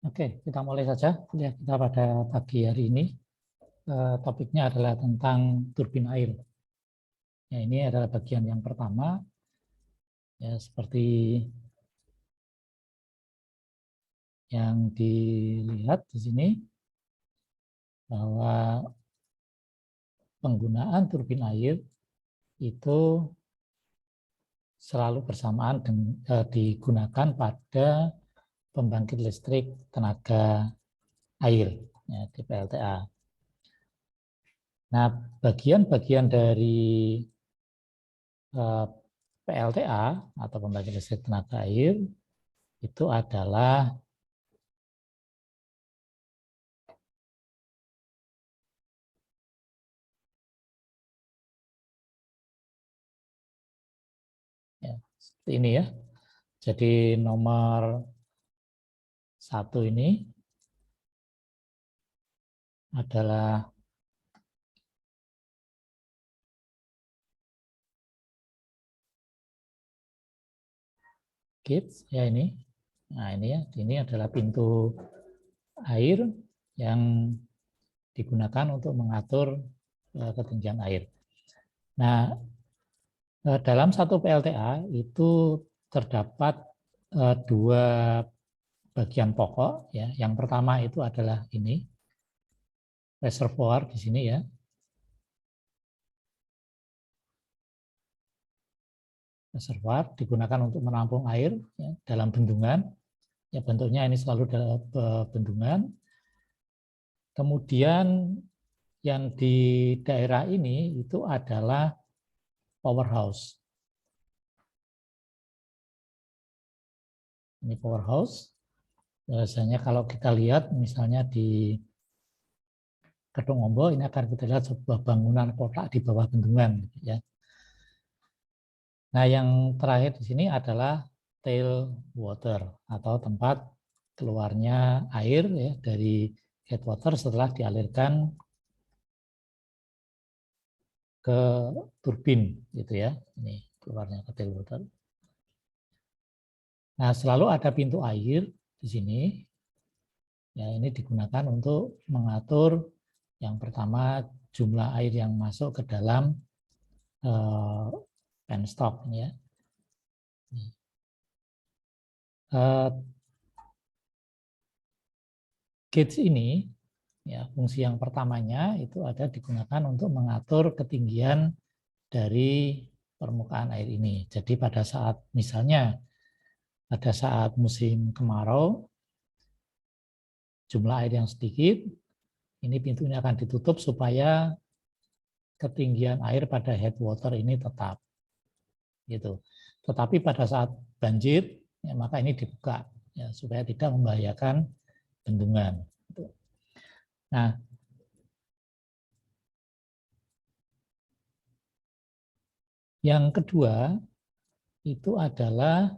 Oke, kita mulai saja kuliah kita pada pagi hari ini. Topiknya adalah tentang turbin air. Ya, ini adalah bagian yang pertama. Ya, seperti yang dilihat di sini, bahwa penggunaan turbin air itu selalu bersamaan digunakan pada pembangkit listrik tenaga air, ya, di PLTA. Nah, bagian-bagian dari PLTA atau pembangkit listrik tenaga air itu adalah ya, seperti ini ya. Jadi nomor 1 ini adalah gates ya ini. Nah, ini ya, ini adalah pintu air yang digunakan untuk mengatur ketinggian air. Nah, dalam satu PLTA itu terdapat dua bagian pokok ya. Yang pertama itu adalah ini reservoir di sini ya. Reservoir digunakan untuk menampung air ya, dalam bendungan. Ya, bentuknya ini selalu dalam bendungan. Kemudian yang di daerah ini itu adalah powerhouse. Ini powerhouse. Biasanya kalau kita lihat misalnya di Kedung Ombo, ini akan kita lihat sebuah bangunan kotak di bawah bendungan. Ya. Nah, yang terakhir di sini adalah tailwater atau tempat keluarnya air ya, dari headwater setelah dialirkan ke turbin, gitu ya. Ini keluarnya ke tailwater. Nah, selalu ada pintu air di sini. Ya, ini digunakan untuk mengatur yang pertama jumlah air yang masuk ke dalam penstock ya. Gates ini ya, fungsi yang pertamanya itu ada digunakan untuk mengatur ketinggian dari permukaan air ini. Jadi pada saat misalnya pada saat musim kemarau jumlah air yang sedikit, ini pintunya akan ditutup supaya ketinggian air pada headwater ini tetap gitu. Tetapi pada saat banjir ya, maka ini dibuka ya, supaya tidak membahayakan bendungan. Nah, yang kedua itu adalah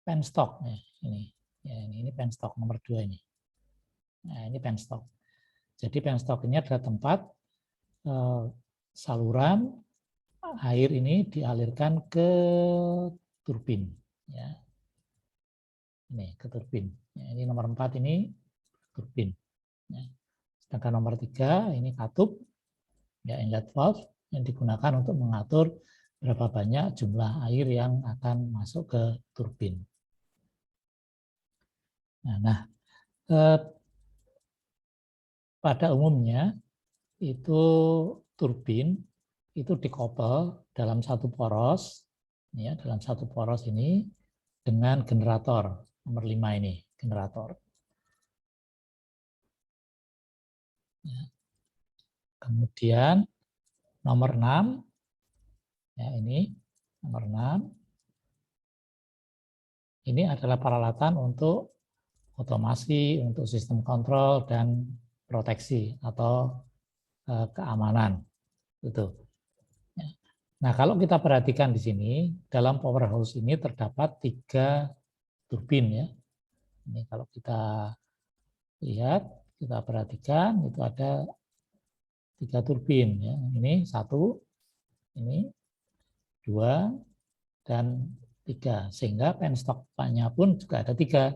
penstock ya, ini. Ya, ini penstock nomor 2 ini. Nah, ini penstock. Jadi penstock ini adalah tempat saluran air ini dialirkan ke turbin ya. Ini ke turbin. Ya, ini nomor 4 ini turbin. Ya. Sedangkan nomor 3 ini katup ya, inlet valve yang digunakan untuk mengatur berapa banyak jumlah air yang akan masuk ke turbin. Nah, pada umumnya itu turbin itu dikopel dalam satu poros, ya, dalam satu poros ini dengan generator nomor 5 ini, generator. Ya. Kemudian nomor 6, ya ini nomor 6, ini adalah peralatan untuk otomasi, untuk sistem kontrol dan proteksi atau keamanan. Itu. Nah, kalau kita perhatikan di sini, dalam powerhouse ini terdapat 3 turbin ya. Ini kalau kita lihat, kita perhatikan itu ada 3 turbin ya. Ini 1, ini 2 dan 3. Sehingga penstocknya pun juga ada 3.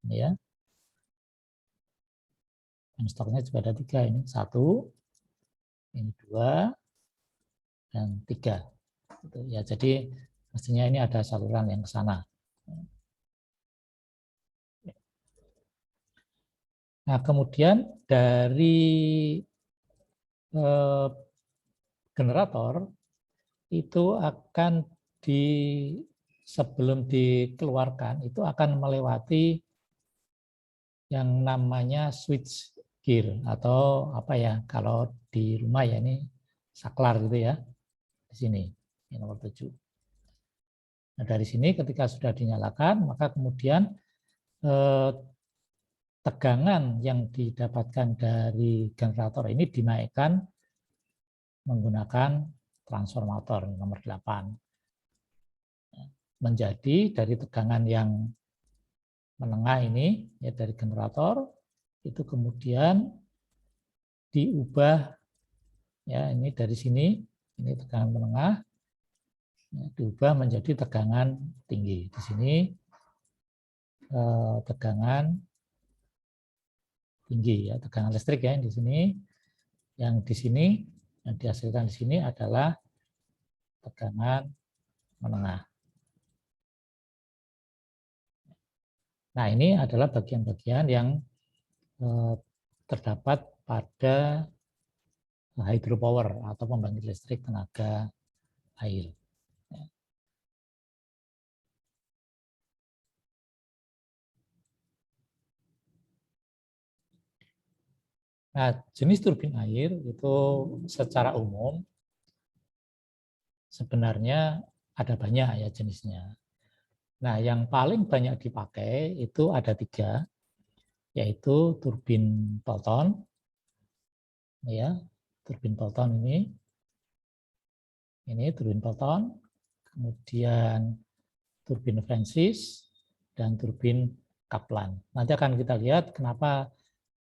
Ini ya. Penstoknya juga ada 3 ini. 1, ini 2, dan 3. Ya, jadi mestinya ini ada saluran yang ke sana. Nah, kemudian dari generator itu akan sebelum dikeluarkan itu akan melewati yang namanya switch gear atau apa ya, kalau di rumah ya ini saklar gitu ya, di sini ini nomor 7. Nah, dari sini ketika sudah dinyalakan maka kemudian tegangan yang didapatkan dari generator ini dinaikkan menggunakan transformator nomor 8 menjadi dari tegangan yang menengah ini ya dari generator itu kemudian diubah ya ini dari sini ini tegangan menengah ya, diubah menjadi tegangan tinggi di sini tegangan tinggi ya tegangan listrik ya di sini yang dihasilkan di sini adalah tegangan menengah. Nah, ini adalah bagian-bagian yang terdapat pada hydropower atau pembangkit listrik tenaga air. Nah, jenis turbin air itu secara umum sebenarnya ada banyak ya jenisnya. Nah, yang paling banyak dipakai itu ada 3, yaitu turbin Pelton, ya, turbin Pelton ini turbin Pelton, kemudian turbin Francis, dan turbin Kaplan. Nanti akan kita lihat kenapa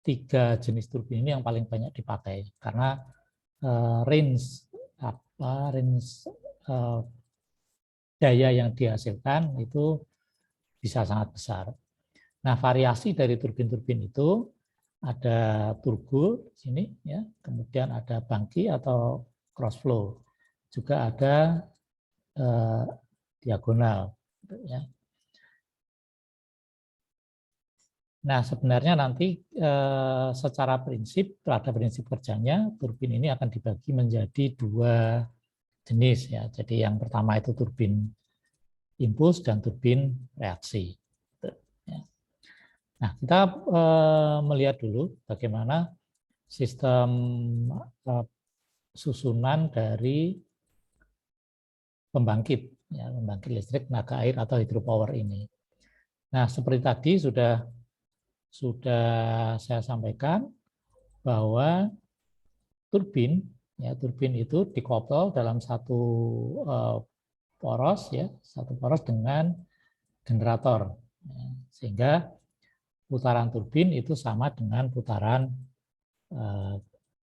3 jenis turbin ini yang paling banyak dipakai, karena range daya yang dihasilkan itu bisa sangat besar. Nah, variasi dari turbin-turbin itu ada turbo sini ya, kemudian ada bangki atau cross flow, juga ada diagonal ya. Nah, sebenarnya nanti secara prinsip pada prinsip kerjanya turbin ini akan dibagi menjadi 2 jenis ya. Jadi yang pertama itu turbin impuls dan turbin reaksi. Nah, kita melihat dulu bagaimana sistem susunan dari pembangkit, ya, pembangkit listrik tenaga air atau hydropower ini. Nah, seperti tadi sudah saya sampaikan bahwa turbin, ya, turbin itu dikopel dalam satu poros, ya, satu poros dengan generator, ya, sehingga putaran turbin itu sama dengan putaran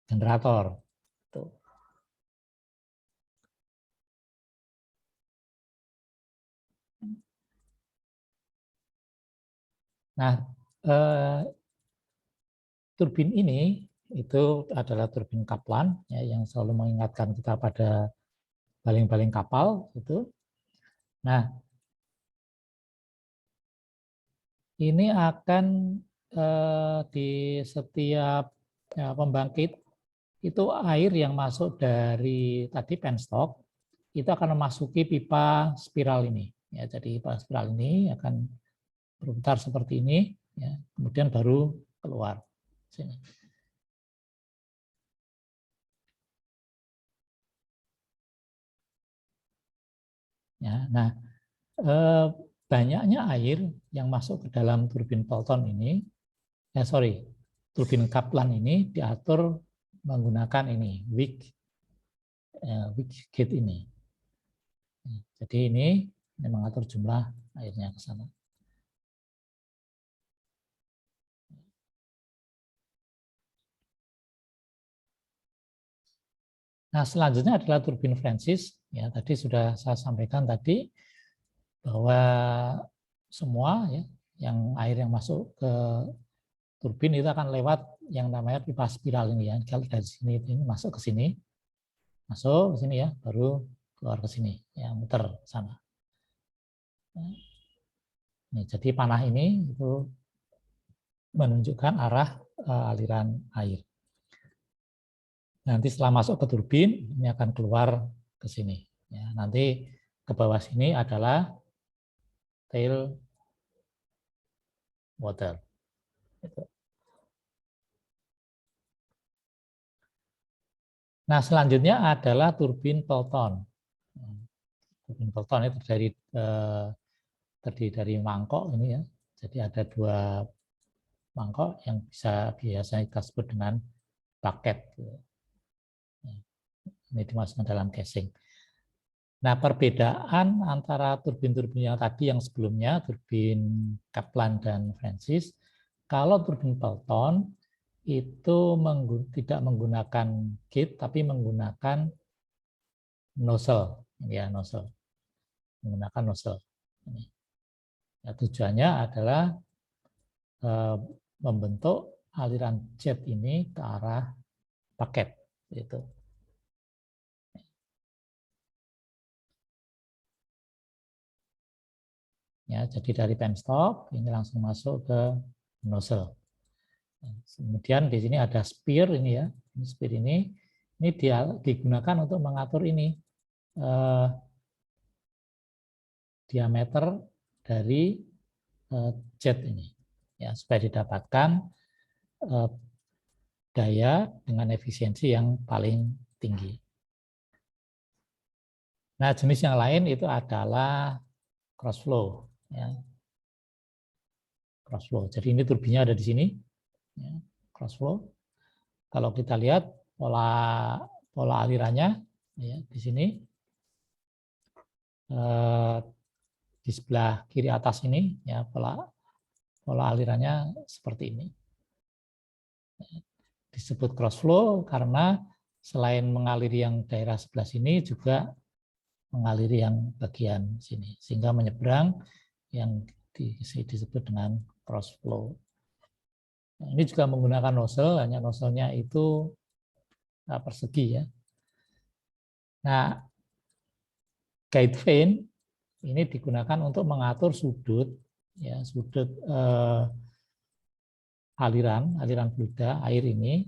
generator. Tuh. Nah, turbin ini itu adalah turbin Kaplan ya, yang selalu mengingatkan kita pada baling-baling kapal itu. Nah, ini akan di setiap pembangkit itu air yang masuk dari tadi penstock itu akan memasuki pipa spiral ini. Ya, jadi pipa spiral ini akan berputar seperti ini, ya, kemudian baru keluar sini. Ya, nah, banyaknya air yang masuk ke dalam turbin Pelton ini, turbin Kaplan ini diatur menggunakan ini wick gate ini. Jadi ini mengatur jumlah airnya ke sana. Nah, selanjutnya adalah turbin Francis. Ya, tadi sudah saya sampaikan tadi bahwa semua ya yang air yang masuk ke turbin itu akan lewat yang namanya pipa spiral ini ya. Kalau dari sini ini masuk ke sini, masuk ke sini ya, baru keluar ke sini, ya muter sana. Nih, jadi panah ini itu menunjukkan arah aliran air. Nanti setelah masuk ke turbin, ini akan keluar ke sini. Ya, nanti ke bawah sini adalah tail water. Nah, selanjutnya adalah turbin Pelton. Turbin Pelton itu terdiri dari mangkok ini ya. Jadi ada 2 mangkok yang biasanya kita sebut dengan bucket. Ini dimasukkan dalam casing. Nah, perbedaan antara turbin-turbin yang tadi yang sebelumnya, turbin Kaplan dan Francis, kalau turbin Pelton itu tidak menggunakan gate, tapi menggunakan nozzle, ya nozzle, menggunakan nozzle. Ya, tujuannya adalah membentuk aliran jet ini ke arah paket, itu. Ya, jadi dari penstop ini langsung masuk ke nozzle. Kemudian di sini ada spear ini ya, ini spear ini dia digunakan untuk mengatur ini diameter dari jet ini, ya supaya didapatkan daya dengan efisiensi yang paling tinggi. Nah, jenis yang lain itu adalah cross flow, ya. Cross flow. Jadi ini turbinnya ada di sini, ya, cross flow. Kalau kita lihat pola alirannya, ya, di sini di sebelah kiri atas ini, ya pola alirannya seperti ini. Disebut cross flow karena selain mengaliri yang daerah sebelah sini juga mengaliri yang bagian sini, sehingga menyeberang yang disebut dengan cross flow. Nah, ini juga menggunakan nozzle, hanya nozzle-nya itu persegi ya. Nah, guide vane ini digunakan untuk mengatur sudut, ya sudut aliran fluida air ini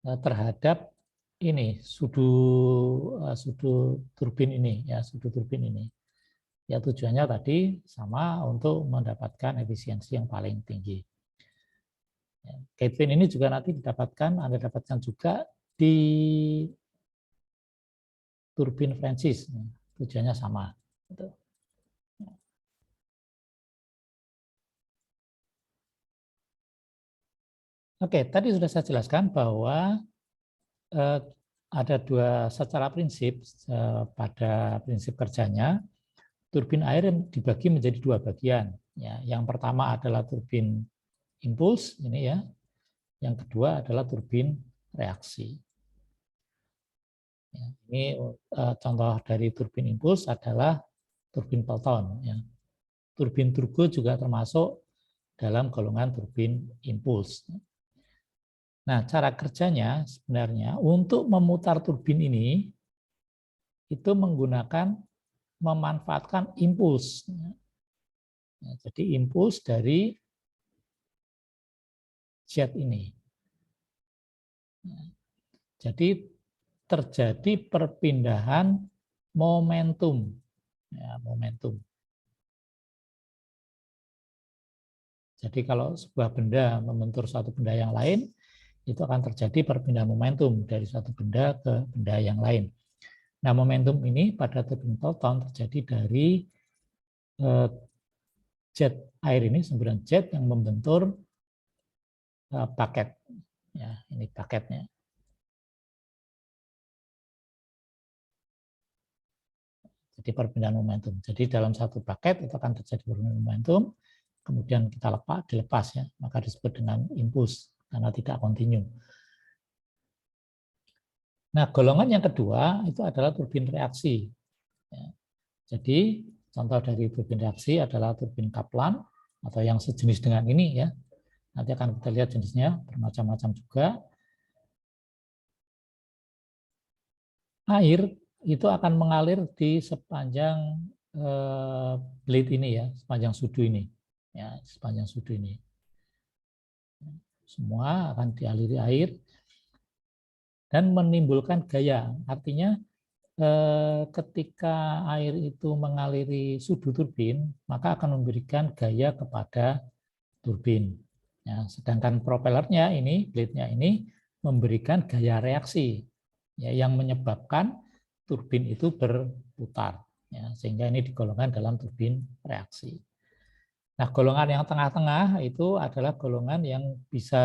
terhadap ini sudut turbin ini, ya sudut turbin ini. Ya tujuannya tadi sama untuk mendapatkan efisiensi yang paling tinggi. Ya, guide vane ini juga nanti Anda dapatkan juga di turbin Francis, tujuannya sama. Oke, tadi sudah saya jelaskan bahwa ada secara prinsip pada prinsip kerjanya turbin air dibagi menjadi 2 bagian. Ya, yang pertama adalah turbin impuls ini ya, yang kedua adalah turbin reaksi. Ya, ini contoh dari turbin impuls adalah turbin Pelton. Ya. Turbin turbo juga termasuk dalam golongan turbin impuls. Nah, cara kerjanya sebenarnya untuk memutar turbin ini itu memanfaatkan impuls. Nah, jadi impuls dari jet ini. Jadi terjadi perpindahan momentum. Ya, momentum. Jadi kalau sebuah benda membentur suatu benda yang lain, itu akan terjadi perpindahan momentum dari suatu benda ke benda yang lain. Nah, momentum ini pada turbin Pelton terjadi dari jet air ini, semburan jet yang membentur paket. Ya, ini paketnya. Jadi perpindahan momentum. Jadi dalam satu paket itu akan terjadi perpindahan momentum, kemudian kita dilepas ya, maka disebut dengan impuls karena tidak kontinu. Nah, golongan yang kedua itu adalah turbin reaksi. Ya. Jadi contoh dari turbin reaksi adalah turbin Kaplan. atau yang sejenis dengan ini ya. Nanti akan kita lihat jenisnya bermacam-macam juga. Air itu akan mengalir di sepanjang blade ini ya, sepanjang sudu ini. Ya, sepanjang sudu ini. Semua akan dialiri air dan menimbulkan gaya. Artinya ketika air itu mengaliri sudu turbin, maka akan memberikan gaya kepada turbin. Ya, sedangkan propellernya ini, blade-nya ini memberikan gaya reaksi ya, yang menyebabkan turbin itu berputar. Ya, sehingga ini digolongkan dalam turbin reaksi. Nah, golongan yang tengah-tengah itu adalah golongan yang bisa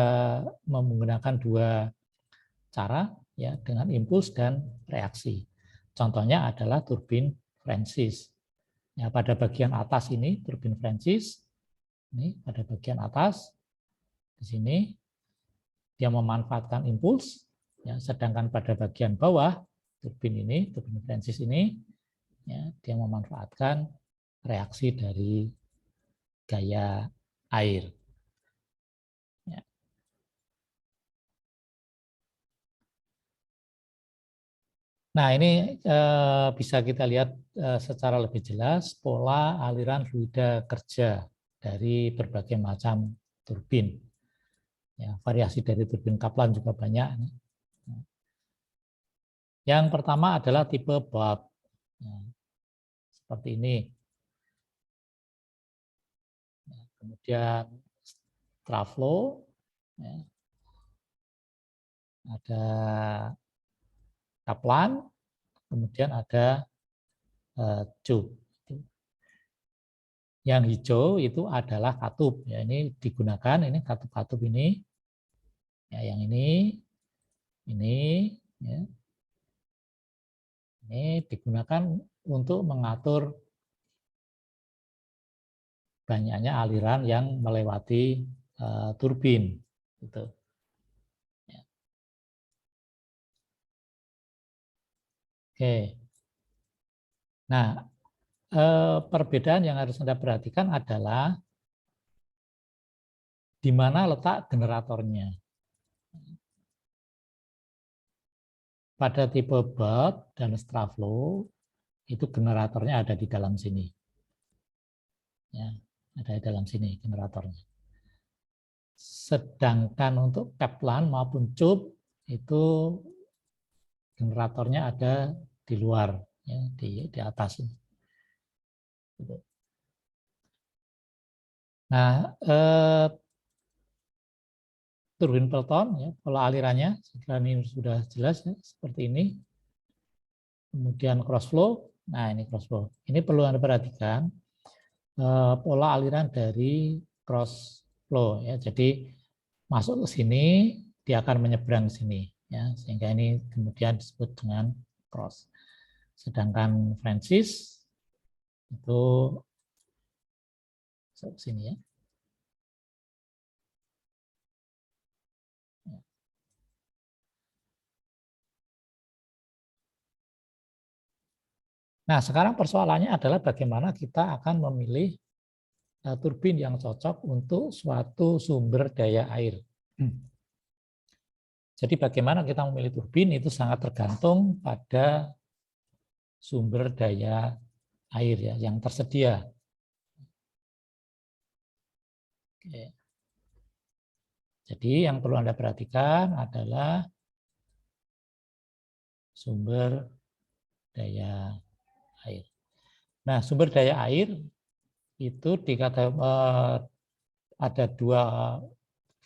menggunakan dua cara ya, dengan impuls dan reaksi. Contohnya adalah turbin Francis. Ya, pada bagian atas ini turbin Francis, ini pada bagian atas di sini dia memanfaatkan impuls, ya, sedangkan pada bagian bawah turbin ini, turbin Francis ini, ya, dia memanfaatkan reaksi dari gaya air. Ya. Nah, ini bisa kita lihat secara lebih jelas pola aliran fluida kerja dari berbagai macam turbin. Ya, variasi dari turbin Kaplan juga banyak. Yang pertama adalah tipe Bob. Ya, seperti ini. Ya, kemudian Traflow. Ya, ada Kaplan. Kemudian ada Tube. Yang hijau itu adalah katup. Ya, ini digunakan, ini katup-katup ini. Ya, yang ini, ya. Ini digunakan untuk mengatur banyaknya aliran yang melewati turbin. Gitu. Ya. Oke. Nah, perbedaan yang harus Anda perhatikan adalah di mana letak generatornya. Pada tipe Bob dan Straflow, itu generatornya ada di dalam sini. Ya, ada di dalam sini generatornya. Sedangkan untuk Kaplan maupun Tube, itu generatornya ada di luar, ya, di atas ini. Nah, turbin Pelton, ya, pola alirannya, ini sudah jelas ya, seperti ini. Kemudian cross flow, nah ini cross flow. Ini perlu Anda perhatikan pola aliran dari cross flow, ya. Jadi masuk ke sini, dia akan menyeberang ke sini, ya, sehingga ini kemudian disebut dengan cross. Sedangkan Francis itu masuk ke sini, ya. Nah, sekarang persoalannya adalah bagaimana kita akan memilih turbin yang cocok untuk suatu sumber daya air. Jadi bagaimana kita memilih turbin itu sangat tergantung pada sumber daya air ya yang tersedia. Oke. Jadi yang perlu Anda perhatikan adalah sumber daya air. Nah, sumber daya air itu ada dua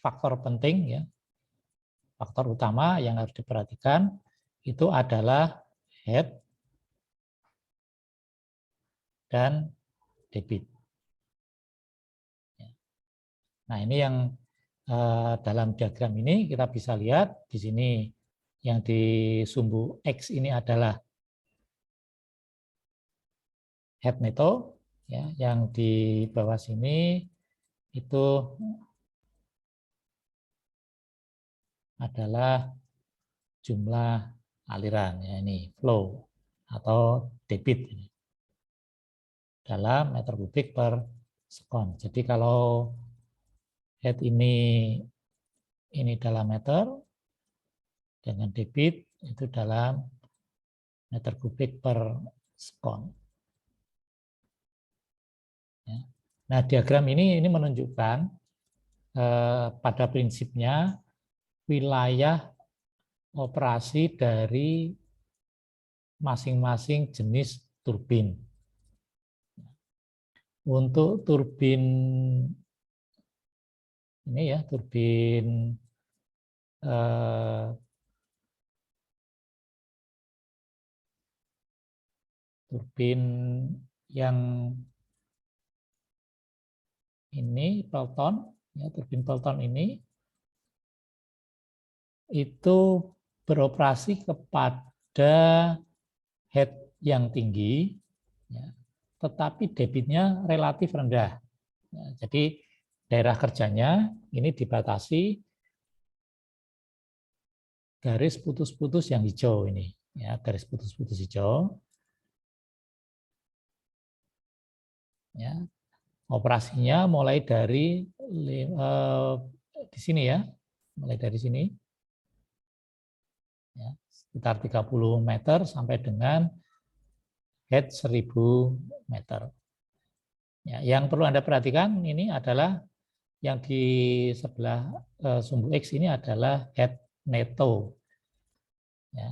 faktor penting ya. Faktor utama yang harus diperhatikan itu adalah head dan debit. Nah, ini yang dalam diagram ini kita bisa lihat di sini yang di sumbu X ini adalah head metode, ya, yang di bawah sini itu adalah jumlah aliran, ya, ini flow atau debit dalam meter kubik per sekon. Jadi kalau head ini dalam meter, dengan debit itu dalam meter kubik per sekon. Ya. Nah, diagram ini menunjukkan pada prinsipnya wilayah operasi dari masing-masing jenis turbin. Untuk turbin ini ya, turbin yang ini Pelton, ya, turbin Pelton ini itu beroperasi kepada head yang tinggi, ya, tetapi debitnya relatif rendah. Ya, jadi daerah kerjanya ini dibatasi garis putus-putus yang hijau ini, ya, garis putus-putus hijau. Ya, operasinya mulai dari di sini ya, mulai dari sini, ya, sekitar 30 meter sampai dengan head 1000 meter. Ya, yang perlu Anda perhatikan ini adalah yang di sebelah sumbu X ini adalah head neto. Ya.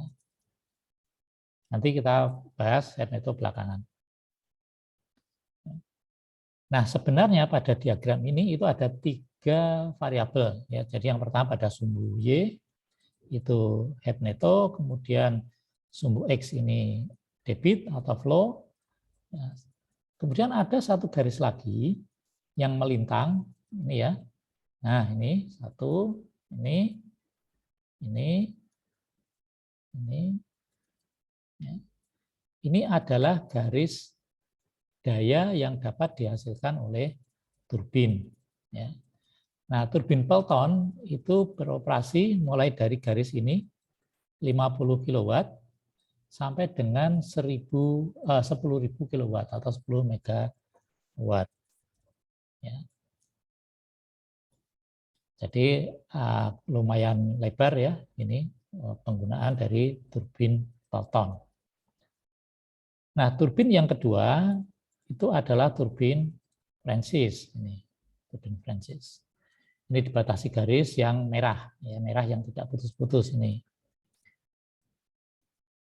Nanti kita bahas head neto belakangan. Nah, sebenarnya pada diagram ini itu ada 3 variabel. Ya. Jadi yang pertama pada sumbu Y itu head neto, kemudian sumbu X ini debit atau flow. Ya. Kemudian ada satu garis lagi yang melintang, ini ya. Nah, ini satu, ini. Ya. Ini adalah garis daya yang dapat dihasilkan oleh turbin. Ya. Nah, turbin Pelton itu beroperasi mulai dari garis ini 50 kW sampai dengan 10.000 kW atau 10 megawatt. Ya. Jadi lumayan lebar ya ini penggunaan dari turbin Pelton. Nah, turbin yang kedua itu adalah turbin Francis. Ini turbin Francis. Ini dibatasi garis yang merah, ya, merah yang tidak putus-putus ini.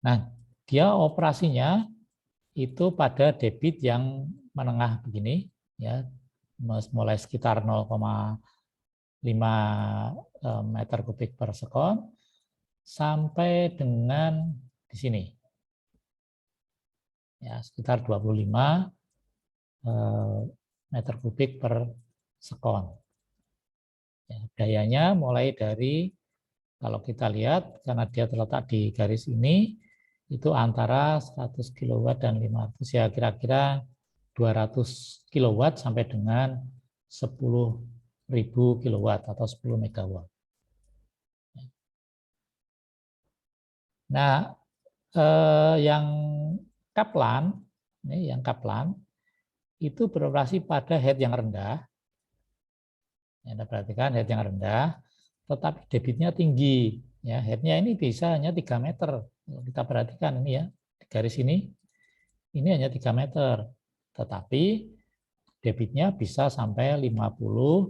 Nah, dia operasinya itu pada debit yang menengah begini, ya, mulai sekitar 0,5 meter kubik per sekon sampai dengan di sini, ya, sekitar 25 meter kubik per sekon. Ya, dayanya mulai dari, kalau kita lihat, karena dia terletak di garis ini, itu antara 100 kW dan 500, ya kira-kira 200 kW sampai dengan 10.000 kW atau 10 megawatt. Nah, yang Kaplan, ini yang Kaplan, itu beroperasi pada head yang rendah. Anda perhatikan head yang rendah, tetapi debitnya tinggi. Ya, headnya ini bisa hanya 3 meter. Kita perhatikan ini ya, di garis ini hanya 3 meter. Tetapi debitnya bisa sampai 50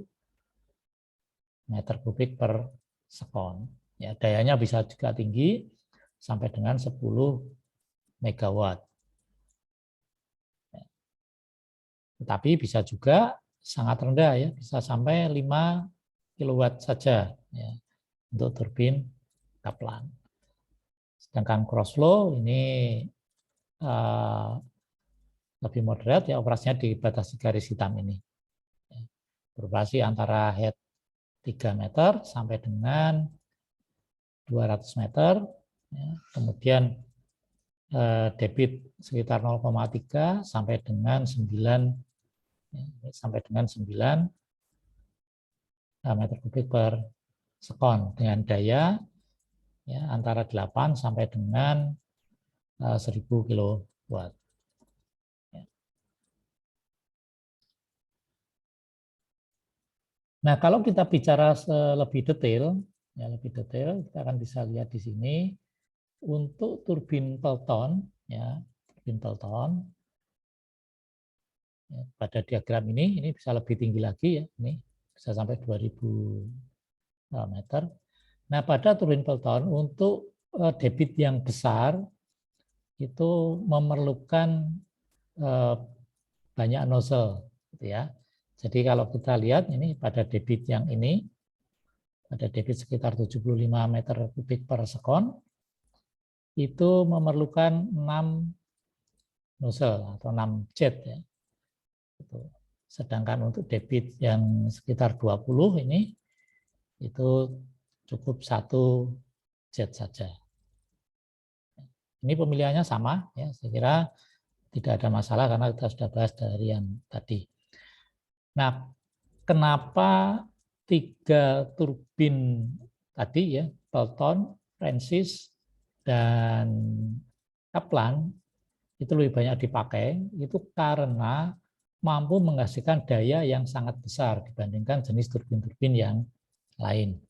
meter kubik per sekon. Ya, dayanya bisa juga tinggi sampai dengan 10 megawatt. Tetapi bisa juga sangat rendah ya, bisa sampai 5 kilowatt saja ya, untuk turbin Kaplan. Sedangkan crossflow ini lebih moderat ya, operasinya dibatasi garis hitam ini. Beroperasi antara head 3 meter sampai dengan 200 meter, ya. Kemudian debit sekitar 0,3 sampai dengan 9 meter kubik per sekon dengan daya ya, antara 8 sampai dengan 1000 kW. Ya. Nah, kalau kita bicara lebih detail, kita akan bisa lihat di sini untuk turbin Pelton, ya, turbin Pelton. Ya, pada diagram ini bisa lebih tinggi lagi ya, ini bisa sampai 2000 meter. Nah, pada turbin Pelton untuk debit yang besar itu memerlukan banyak nozzle, gitu ya. Jadi kalau kita lihat ini pada debit yang ini, pada debit sekitar 75 meter kubik per sekon, itu memerlukan 6 nozzle atau 6 jet ya. Sedangkan untuk debit yang sekitar 20 ini itu cukup 1 jet saja. Ini pemilihannya sama ya, saya kira tidak ada masalah karena kita sudah bahas dari yang tadi. Nah, kenapa 3 turbin tadi ya, Pelton, Francis, dan Kaplan itu lebih banyak dipakai, itu karena mampu menghasilkan daya yang sangat besar dibandingkan jenis turbin-turbin yang lain.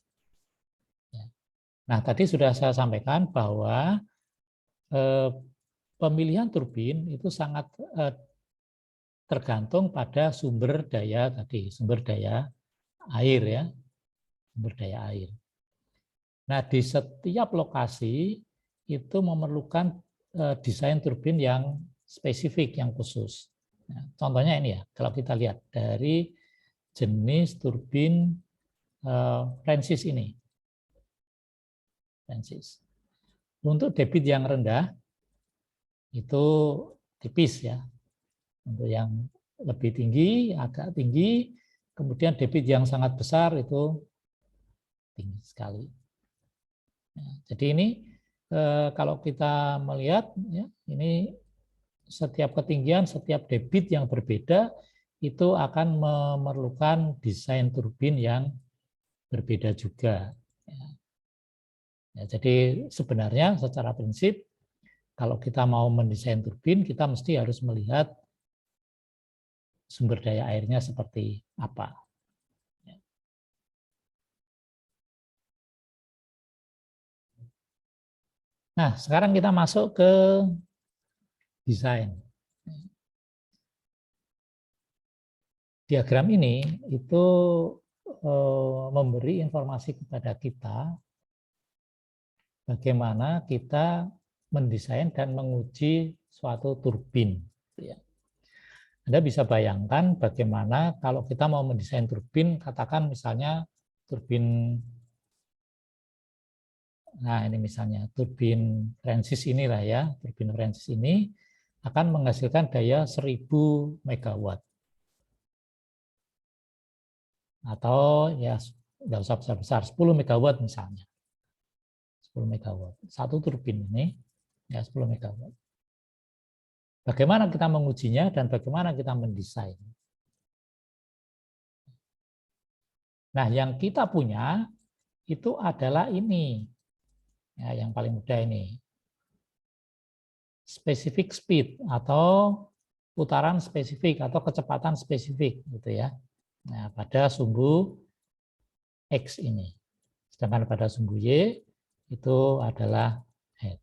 Nah, tadi sudah saya sampaikan bahwa pemilihan turbin itu sangat tergantung pada sumber daya tadi, sumber daya air ya, sumber daya air. Nah, di setiap lokasi itu memerlukan desain turbin yang spesifik, yang khusus. Nah, contohnya ini ya, kalau kita lihat dari jenis turbin Francis ini. Francis. Untuk debit yang rendah itu tipis ya. Untuk yang lebih tinggi, agak tinggi, kemudian debit yang sangat besar itu tinggi sekali. Jadi ini kalau kita melihat ya, ini setiap ketinggian, setiap debit yang berbeda itu akan memerlukan desain turbin yang berbeda juga. Ya, jadi sebenarnya secara prinsip kalau kita mau mendesain turbin kita mesti harus melihat sumber daya airnya seperti apa. Nah, sekarang kita masuk ke desain. Diagram ini itu memberi informasi kepada kita bagaimana kita mendesain dan menguji suatu turbin. Anda bisa bayangkan bagaimana kalau kita mau mendesain turbin, katakan misalnya turbin, nah ini misalnya turbin Francis inilah ya, turbin Francis ini akan menghasilkan daya 1000 megawatt. Atau ya nggak usah besar-besar, 10 megawatt misalnya. 10 megawatt. Satu turbin ini ya 10 megawatt. Bagaimana kita mengujinya dan bagaimana kita mendesain. Nah, yang kita punya itu adalah ini. Ya, yang paling mudah ini. Specific speed atau putaran spesifik atau kecepatan spesifik gitu ya. Nah, pada sumbu X ini. Sedangkan pada sumbu Y itu adalah head.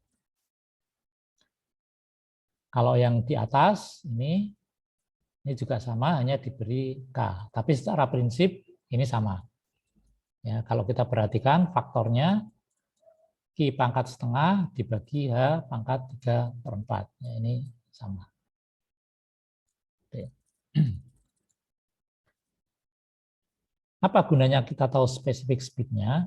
Kalau yang di atas ini juga sama, hanya diberi K. Tapi secara prinsip ini sama. Ya, kalau kita perhatikan faktornya Q pangkat setengah dibagi H pangkat 3/4. Ya, ini sama. Oke. Apa gunanya kita tahu spesifik speed-nya?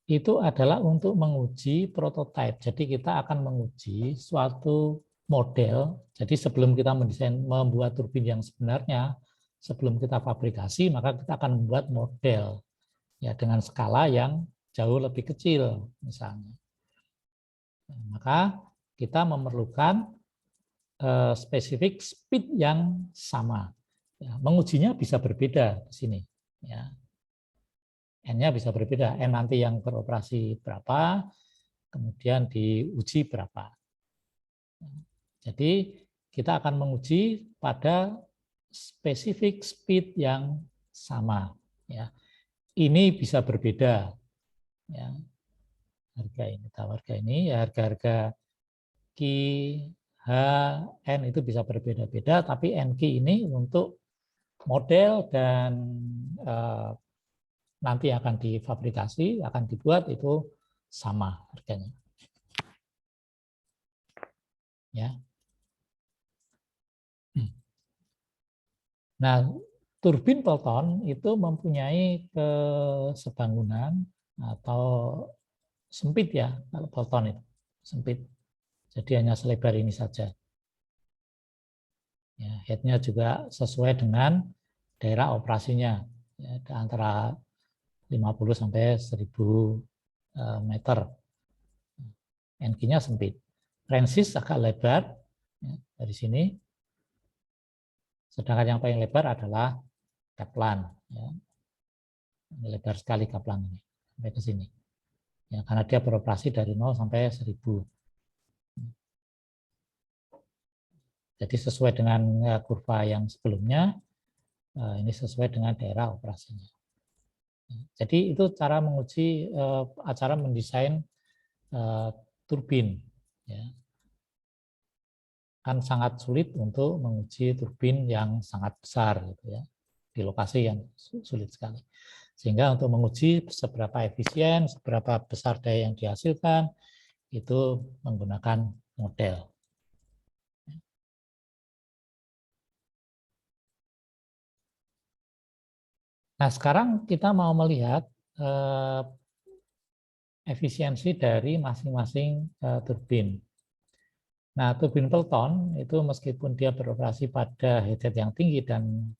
Itu adalah untuk menguji prototipe. Jadi kita akan menguji suatu model. Jadi sebelum kita mendesain membuat turbin yang sebenarnya, sebelum kita fabrikasi, maka kita akan membuat model ya dengan skala yang jauh lebih kecil misalnya. Maka kita memerlukan spesifik speed yang sama. Ya, mengujinya bisa berbeda di sini. Ya. N-nya bisa berbeda, N nanti yang beroperasi berapa, kemudian diuji berapa. Jadi kita akan menguji pada spesifik speed yang sama. Ya, ini bisa berbeda. Ya, harga ini, harga ini, ya harga-harga Q, H, N itu bisa berbeda-beda, tapi NQ ini untuk model dan nanti akan difabrikasi, akan dibuat itu sama harganya. Ya. Nah, turbin Pelton itu mempunyai kesebangunan atau sempit ya, kalau Pelton itu sempit. Jadi hanya selebar ini saja. Ya, headnya juga sesuai dengan daerah operasinya, ya, antara 50 sampai 1000 meter. NQ-nya sempit. Francis agak lebar ya, dari sini. Sedangkan yang paling lebar adalah Kaplan. Ya. Ini lebar sekali Kaplan ini sampai ke sini. Ya, karena dia beroperasi dari 0 sampai 1000. Jadi sesuai dengan kurva yang sebelumnya, ini sesuai dengan daerah operasinya. Jadi itu cara menguji, cara mendesain turbin. Ya. Kan sangat sulit untuk menguji turbin yang sangat besar, gitu ya, di lokasi yang sulit sekali. Sehingga untuk menguji seberapa efisien, seberapa besar daya yang dihasilkan, itu menggunakan model. Nah, sekarang kita mau melihat efisiensi dari masing-masing turbin. Nah, turbin Pelton itu meskipun dia beroperasi pada headset yang tinggi dan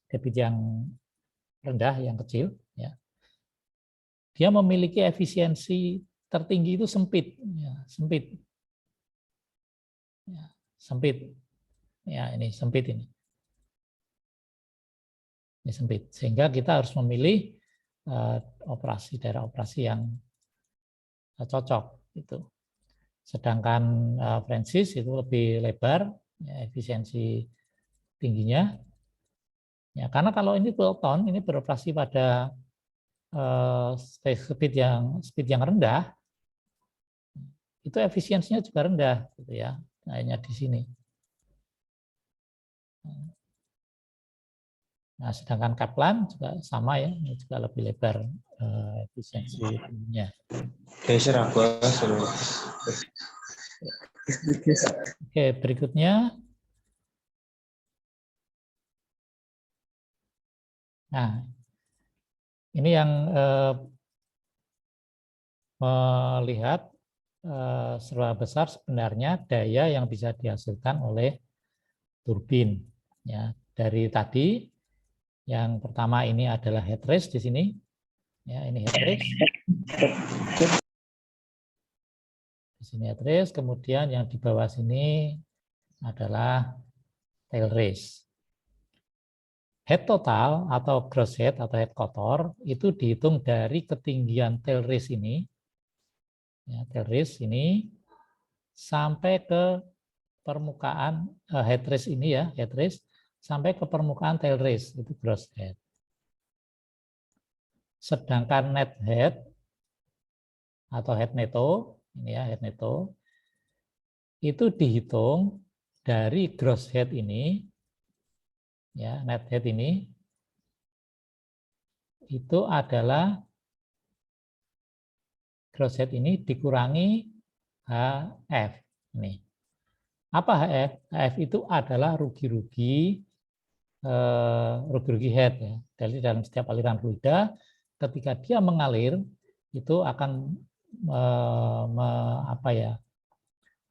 debit yang rendah, yang kecil, ya, dia memiliki efisiensi tertinggi itu sempit, ya, sempit, ya, sempit, ya ini sempit ini sempit, sehingga kita harus memilih daerah operasi yang cocok itu. Sedangkan Francis itu lebih lebar, ya, efisiensi tingginya, ya karena kalau ini Pelton ini beroperasi pada speed yang rendah, itu efisiensinya juga rendah, gitu ya, hanya di sini. Nah, sedangkan Kaplan juga sama ya, ini juga lebih lebar efisiensinya. Oke, berikutnya. Nah, ini yang melihat seberapa besar sebenarnya daya yang bisa dihasilkan oleh turbin. Ya, dari tadi yang pertama ini adalah head race di sini. Ya, ini head race. Di sini head race, kemudian yang di bawah sini adalah tail race. Head total atau gross head atau head kotor itu dihitung dari ketinggian tail race ini. Ya, tail race ini sampai ke permukaan head race ini ya, head race sampai ke permukaan tail race, itu gross head. Sedangkan net head atau head netto, ini ya head netto, itu dihitung dari gross head ini, ya net head ini, itu adalah gross head ini dikurangi HF. Ini. Apa HF? HF itu adalah rugi-rugi head ya. Jadi dalam setiap aliran fluida, ketika dia mengalir itu akan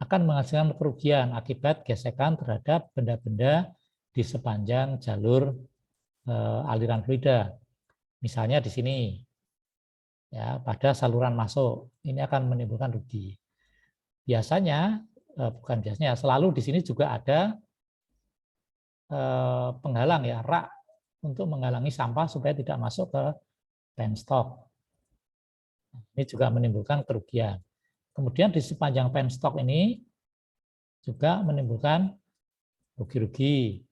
akan menghasilkan kerugian akibat gesekan terhadap benda-benda di sepanjang jalur aliran fluida. Misalnya di sini, ya pada saluran masuk, ini akan menimbulkan rugi. Biasanya, bukan biasanya, selalu di sini juga ada penghalang ya, rak untuk menghalangi sampah supaya tidak masuk ke penstock. Ini juga menimbulkan kerugian. Kemudian di sepanjang penstock ini juga menimbulkan rugi-rugi.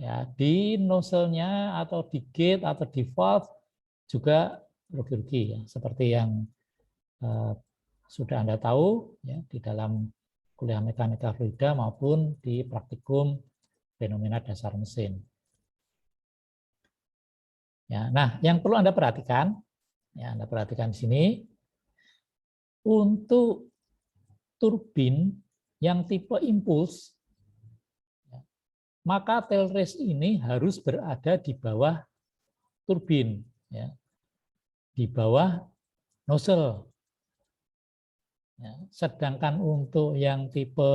Ya, di nozzle-nya atau di gate atau di valve juga rugi-rugi ya, seperti yang sudah Anda tahu ya, di dalam kuliah mekanika fluida maupun di praktikum fenomena dasar mesin. Ya, nah, yang perlu Anda perhatikan, ya, Anda perhatikan di sini, untuk turbin yang tipe impuls, maka tail race ini harus berada di bawah turbin, ya, di bawah nozzle. Ya, sedangkan untuk yang tipe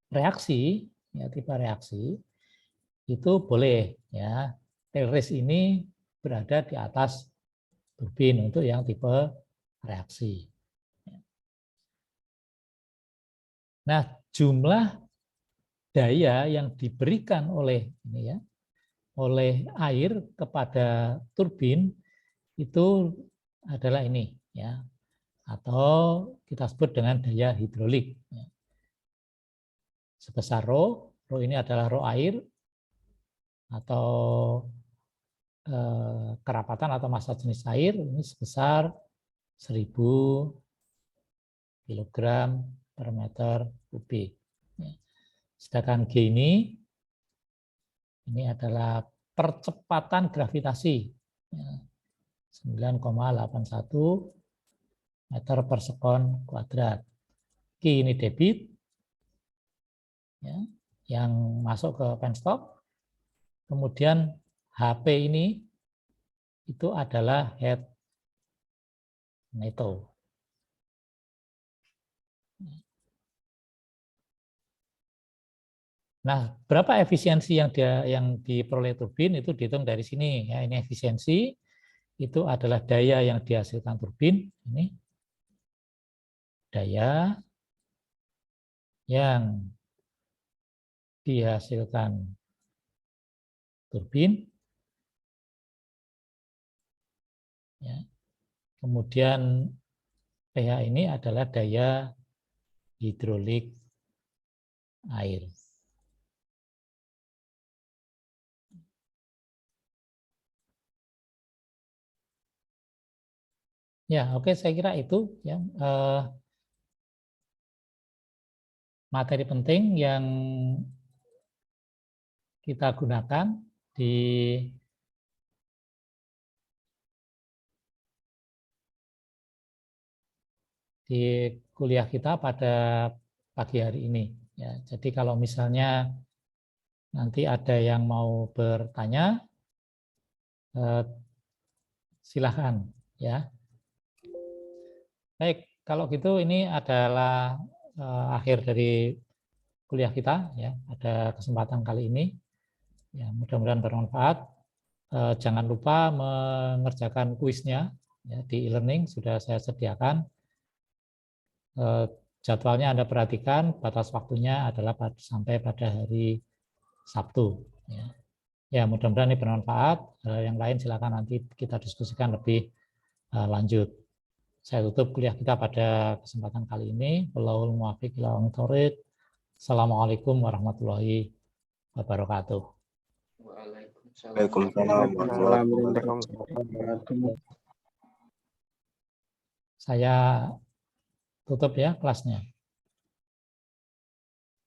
reaksi, ya, tipe reaksi itu boleh, ya, tail race ini berada di atas turbin untuk yang tipe reaksi. Nah, jumlah daya yang diberikan oleh ini ya, oleh air kepada turbin itu adalah ini ya, atau kita sebut dengan daya hidrolik. Ya. Sebesar rho ini adalah rho air atau kerapatan atau massa jenis air ini sebesar 1000 kg per meter kubik. Ya. Sedangkan G ini adalah percepatan gravitasi, 9,81 meter per sekon kuadrat. Q ini debit, ya, yang masuk ke penstop. Kemudian HP ini itu adalah head neto. Nah, berapa efisiensi yang diperoleh turbin itu dihitung dari sini ya. Ini efisiensi itu adalah daya yang dihasilkan turbin, ini daya yang dihasilkan turbin ya. Kemudian pH ini adalah daya hidrolik air. Ya, oke, saya kira itu ya materi penting yang kita gunakan di kuliah kita pada pagi hari ini. Ya, jadi kalau misalnya nanti ada yang mau bertanya, silahkan ya. Baik, kalau gitu ini adalah akhir dari kuliah kita ya. Ada kesempatan kali ini. Ya, mudah-mudahan bermanfaat. Jangan lupa mengerjakan kuisnya ya, di e-learning sudah saya sediakan. Jadwalnya Anda perhatikan, batas waktunya adalah sampai pada hari Sabtu. Ya, ya mudah-mudahan ini bermanfaat. Yang lain silakan nanti kita diskusikan lebih lanjut. Saya tutup kuliah kita pada kesempatan kali ini. Wallahul muwaffiq ila aqwamit thoriq. Assalamualaikum warahmatullahi wabarakatuh. Waalaikumsalam warahmatullahi wabarakatuh. Saya tutup ya kelasnya.